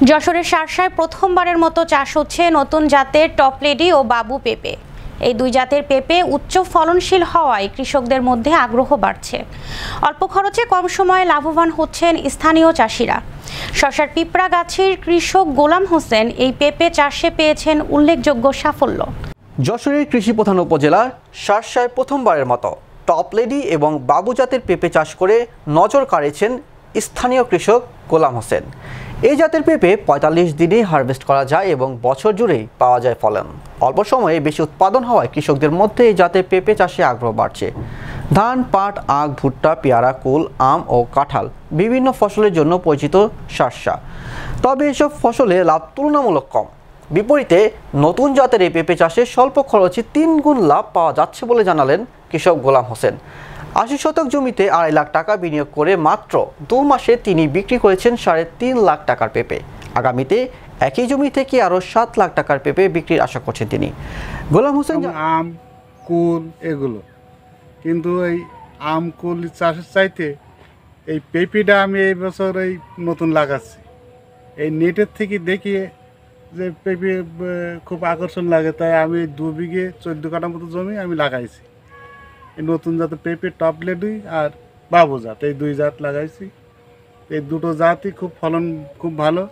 যশোরের শার্শায় প্রথমবারের মতো চাষ হচ্ছে নতুন জাতের টপলেডি ও বাবু পেঁপে। এই দুই জাতের পেঁপে উচ্চ ফলনশীল হওয়ায় কৃষকদের মধ্যে আগ্রহ বাড়ছে। অল্প খরচে কম সময়ে লাভবান হচ্ছেন স্থানীয় চাষিরা। শশার পিঁপড়াগাছির কৃষক গোলাম হোসেন এই পেঁপে চাষে পেয়েছেন উল্লেখযোগ্য সাফল্য। যশোরের কৃষিপ্রধান উপজেলা শার্শায় প্রথমবারের মতো টপলেডি এবং বাবু জাতের পেঁপে চাষ করে নজর কাড়িয়েছেন স্থানীয় কৃষক গোলাম হোসেন। এই জাতের পেঁপে ৪৫ দিনেই হারভেস্ট করা যায় এবং বছর জুড়েই পাওয়া যায় ফলন। অল্প সময়ে বেশি উৎপাদন হওয়ায় কৃষকদের মধ্যে এই জাতের পেঁপে চাষে আগ্রহ বাড়ছে। ধান, পাট, আখ, ভুট্টা, পেয়ারা, কুল, আম ও কাঁঠাল বিভিন্ন ফসলের জন্য পরিচিত শার্শা। তবে এসব ফসলে লাভ তুলনামূলক কম। বিপরীতে নতুন জাতের এই পেঁপে চাষে স্বল্প খরচে ৩ গুণ লাভ পাওয়া যাচ্ছে বলে জানালেন কৃষক গোলাম হোসেন। ৮০ শতক জমিতে ২.৫ লাখ টাকা বিনিয়োগ করে মাত্র ২ মাসে তিনি বিক্রি করেছেন ৩.৫ লাখ টাকার পেঁপে। আগামীতে একই জমি থেকে আরও ৭ লাখ টাকার পেঁপে বিক্রির আশা করছেন তিনি। গোলাম হোসেন আম, কুল এগুলো, কিন্তু এই আম কুল চাষের চাইতে এই পেঁপেটা আমি এই বছর এই নতুন লাগাচ্ছি। এই নেটের থেকে দেখি যে পেঁপে খুব আকর্ষণ লাগে, তাই আমি ২ বিঘে ১৪ কাঠা মতো জমি আমি লাগাইছি। এই নতুন জাতের পেঁপে টপলেডি আর বাবু জাত, এই ২ জাত লাগাইছি। এই দুটো জাতই খুব ফলন খুব ভালো।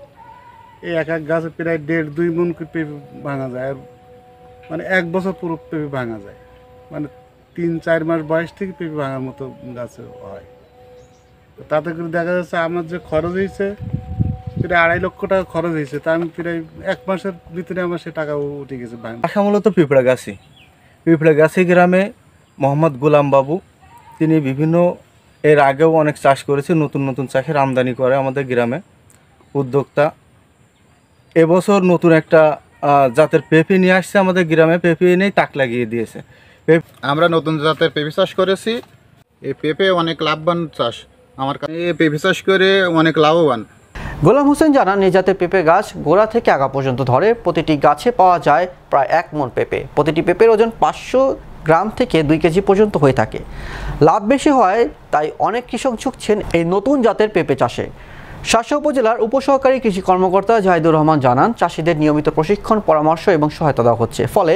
এই এক এক গাছে প্রায় ১.৫-২ মণ পেঁপে ভাঙা যায়, আর মানে ১ বছর পুরো পেঁপে ভাঙা যায়। মানে ৩-৪ মাস বয়স থেকে পেঁপে ভাঙার মতো গাছে হয়। তাতে করে দেখা যাচ্ছে আমার যে খরচ হয়েছে প্রায় ২.৫ লক্ষ টাকা খরচ হয়েছে, তা আমি প্রায় ১ মাসের ভিতরে আমার সে টাকা উঠে গেছে। আশা মূলত পিঁপড়াগাছি গ্রামে মোহাম্মদ গোলাম বাবু, তিনি বিভিন্ন এর আগেও অনেক চাষ করেছে, নতুন নতুন চাষের আমদানি করে আমাদের গ্রামে উদ্যোক্তা। এবছর নতুন একটা জাতের পেঁপে নিয়ে আসছে আমাদের গ্রামে, পেঁপে এনেই তাক লাগিয়ে দিয়েছে। আমরা নতুন জাতের পেঁপে চাষ করেছি। এই পেঁপে অনেক লাভবান চাষ, আমার কাছে পেঁপে চাষ করে অনেক লাভবান। গোলাম হোসেন জানান, এই জাতের পেঁপে গাছ গোড়া থেকে আগা পর্যন্ত ধরে। প্রতিটি গাছে পাওয়া যায় প্রায় ১ মণ পেঁপে। প্রতিটি পেঁপের ওজন ৫০০ গ্রাম থেকে ২ কেজি পর্যন্ত হয়ে থাকে। লাভ বেশি হয়, তাই অনেক কৃষক ঝুঁকছেন এই নতুন জাতের পেঁপে চাষে। শার্শা উপজেলার উপসহকারী কৃষি কর্মকর্তা জাহিদুর রহমান জানান, চাষিদের নিয়মিত প্রশিক্ষণ, পরামর্শ এবং সহায়তা দেওয়া হচ্ছে। ফলে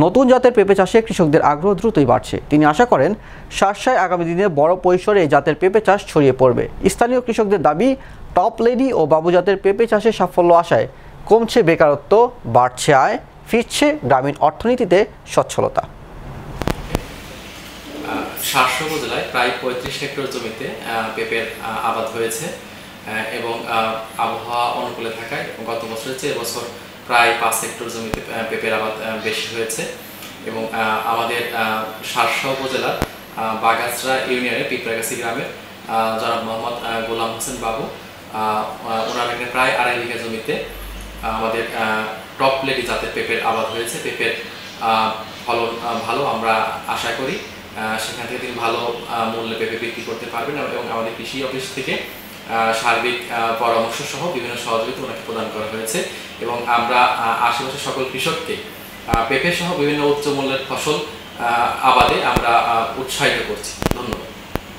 নতুন জাতের পেঁপে চাষে কৃষকদের আগ্রহ দ্রুতই বাড়ছে। তিনি আশা করেন শার্শায় আগামী দিনে বড় পরিসরে এই জাতের পেঁপে চাষ ছড়িয়ে পড়বে। স্থানীয় কৃষকদের দাবি, টপলেডি ও বাবু জাতের পেঁপে চাষে সাফল্য আসায় কমছে বেকারত্ব, বাড়ছে আয়, ফিরছে গ্রামীণ অর্থনীতিতে সচ্ছলতা। শার্শা উপজেলায় প্রায় ৩৫ হেক্টর জমিতে পেঁপের আবাদ হয়েছে এবং আবহাওয়া অনুকূলে থাকায় গত বছরের চেয়ে এবছর প্রায় ৫ হেক্টর জমিতে পেঁপের আবাদ বেশি হয়েছে। এবং আমাদের শার্শা উপজেলার বাগাছড়া ইউনিয়নের পিঁপড়াগাছি গ্রামের জনাব মোহাম্মদ গোলাম হোসেন বাবু, ওনার এখানে প্রায় ২.৫ বিঘা জমিতে আমাদের টপলেডি জাতের পেঁপের আবাদ হয়েছে। পেঁপের ফলন ভালো, আমরা আশা করি সেখান থেকে তিনি ভালো মূল্যে পেঁপে বিক্রি করতে পারবেন এবং আমাদের কৃষি অফিস থেকে সার্বিক পরামর্শ সহ বিভিন্ন সহযোগিতা ওনাকে প্রদান করা হয়েছে। এবং আমরা আশেপাশের সকল কৃষককে পেঁপে সহ বিভিন্ন উচ্চ মূল্যের ফসল আবাদে আমরা উৎসাহিত করছি। ধন্যবাদ।